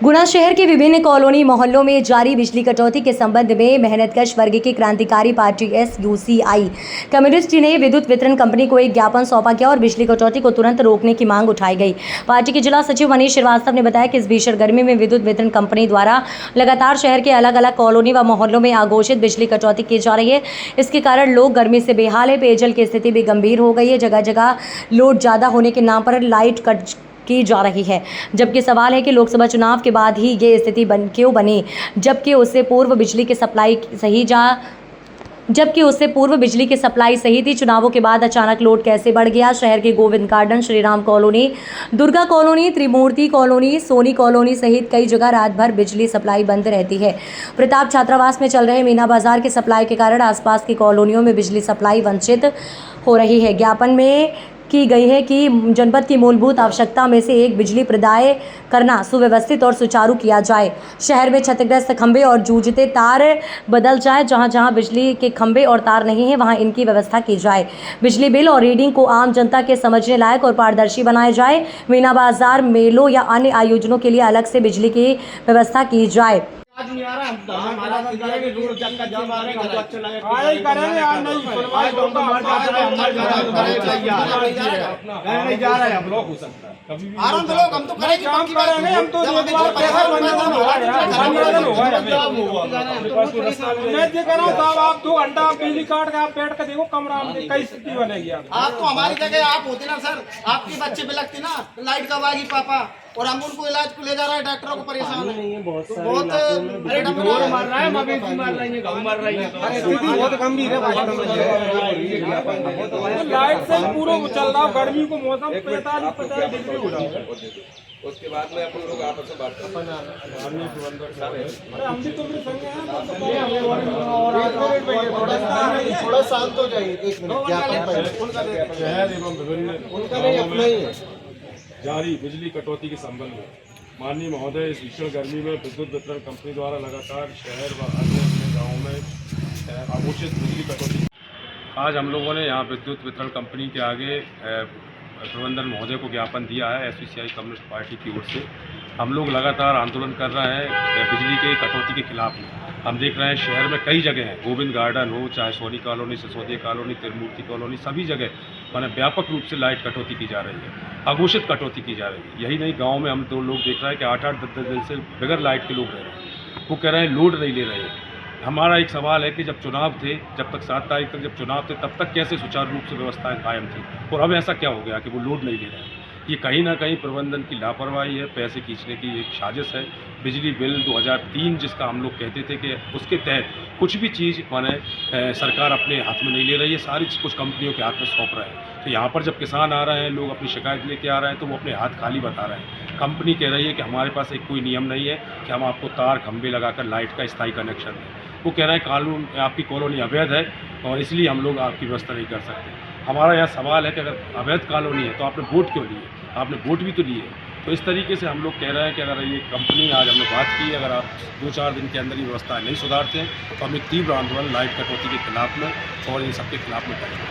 गुना शहर के विभिन्न कॉलोनी मोहल्लों में जारी बिजली कटौती के संबंध में मेहनतकश वर्ग की क्रांतिकारी पार्टी SUCI कम्युनिस्ट ने विद्युत वितरण कंपनी को एक ज्ञापन सौंपा गया और बिजली कटौती को तुरंत रोकने की मांग उठाई गई। पार्टी के जिला सचिव मनीष श्रीवास्तव ने बताया कि इस भीषण गर्मी में विद्युत वितरण कंपनी द्वारा लगातार शहर के अलग अलग कॉलोनी व मोहल्लों में अघोषित बिजली कटौती की जा रही है। इसके कारण लोग गर्मी से बेहाल है। पेयजल की स्थिति भी गंभीर हो गई है। जगह जगह लोड ज़्यादा होने के नाम पर लाइट कट की जा रही है। जबकि सवाल है कि लोकसभा चुनाव के बाद ही ये स्थिति क्यों बनी, जबकि उससे पूर्व बिजली की सप्लाई सही थी। चुनावों के बाद अचानक लोड कैसे बढ़ गया। शहर के Govind garden, Shriram colony, Durga colony, Trimurti colony, Soni colony सहित कई जगह रात भर बिजली सप्लाई बंद रहती है। प्रताप छात्रावास में चल रहे मीना बाजार के सप्लाई के कारण आसपास की कॉलोनियों में बिजली सप्लाई वंचित हो रही है। ज्ञापन में की गई है कि जनपद की मूलभूत आवश्यकता में से एक बिजली प्रदाय करना सुव्यवस्थित और सुचारू किया जाए। शहर में क्षतिग्रस्त खंभे और जूझते तार बदल जाए। जहां जहां बिजली के खंभे और तार नहीं है वहां इनकी व्यवस्था की जाए। बिजली बिल और रीडिंग को आम जनता के समझने लायक और पारदर्शी बनाया जाए। मीना बाजार, मेलों या अन्य आयोजनों के लिए अलग से बिजली की व्यवस्था की जाए। आज नहीं आ रहा हम हमारा करेंगे रोड जब का जब आ रहे हमको अच्छा लगेगा आज करेंगे आज नहीं सुनवाई होगा नहीं जा रहे हम लोग हो सकता है कभी भी आराम से लोग हम तो करेंगे हम तो एक बार पैसा बनना होगा मैं ये कह रहा हूं साहब आप 2 घंटा बिजली काट के आप बैठ के देखो कमरा में कई स्थिति बनेगी। आप तो हमारी जगह आप होते ना सर, आपके बच्चे पे लगते ना लाइट कब आएगी पापा, और हम उनको इलाज को ले जा रहे हैं, डॉक्टरों को परेशान है बहुत अरे डॉक्टर मार रहा है, मवेशी मार रही है, गऊ मार रही है, स्थिति बहुत गंभीर है। लाइट से पूरा चल रहा गर्मी को मौसम 45-50 डिग्री हो रहा है। उसके बाद में अपन लोग आपस में बात करते हैं। थोड़ा शांत हो जाइए, 1 मिनट। शहर एवं विभिन्न जारी बिजली कटौती के संबंध में माननीय महोदय, इस भीषण गर्मी में विद्युत वितरण कंपनी द्वारा लगातार शहर व अन्य गाँवों में अघोषित बिजली कटौती। आज हम लोगों ने यहाँ विद्युत वितरण कंपनी के आगे प्रबंधन महोदय को ज्ञापन दिया है। SUCI कम्युनिस्ट पार्टी की ओर से हम लोग लगातार आंदोलन कर रहे हैं बिजली के कटौती के खिलाफ में। हम देख रहे हैं शहर में कई जगह हैं, गोविंद गार्डन हो, चाहे Soni colony, Sisodia colony, Trimurti colony, सभी जगह मैंने व्यापक रूप से लाइट कटौती की जा रही है, अघोषित कटौती की जा रही है। यही नहीं, गाँव में हम 2 लोग देख रहे हैं कि 8-8, 10-10 दिन से बगैर लाइट के लोग रह रहे हैं। वो कह रहे हैं लोड नहीं ले रहे हैं। हमारा एक सवाल है कि जब चुनाव थे, जब तक 7 तारीख तक जब चुनाव थे, तब तक कैसे सुचारू रूप से व्यवस्थाएं कायम थी, और अब ऐसा क्या हो गया कि वो लोड नहीं ले रहे हैं। ये कहीं ना कहीं प्रबंधन की लापरवाही है, पैसे खींचने की एक साजिश है। बिजली बिल 2003 जिसका हम लोग कहते थे कि उसके तहत कुछ भी चीज़ माने सरकार अपने हाथ में नहीं ले रही है, सारी कुछ कंपनियों के हाथ में सौंप रहे हैं। तो यहाँ पर जब किसान आ रहे हैं, लोग अपनी शिकायत लेके आ रहे हैं, तो वो अपने हाथ खाली बता रहे हैं। कंपनी कह रही है कि हमारे पास एक कोई नियम नहीं है कि हम आपको तार खंभे लगाकर लाइट का स्थायी कनेक्शन दें। वो कह रहे हैं कानून आपकी कॉलोनी अवैध है और इसलिए हम लोग आपकी व्यवस्था नहीं कर सकते। हमारा यह सवाल है कि अगर अवैध कॉलोनी है तो आपने वोट क्यों लिए, आपने वोट भी तो लिए। तो इस तरीके से हम लोग कह रहे हैं कि अगर ये कंपनी, आज हमने बात की, अगर आप 2-4 दिन के अंदर ये व्यवस्था नहीं सुधारते हैं तो हम एक तीव्र आंदोलन लाइट कटौती के खिलाफ में और इन सबके खिलाफ में करेंगे।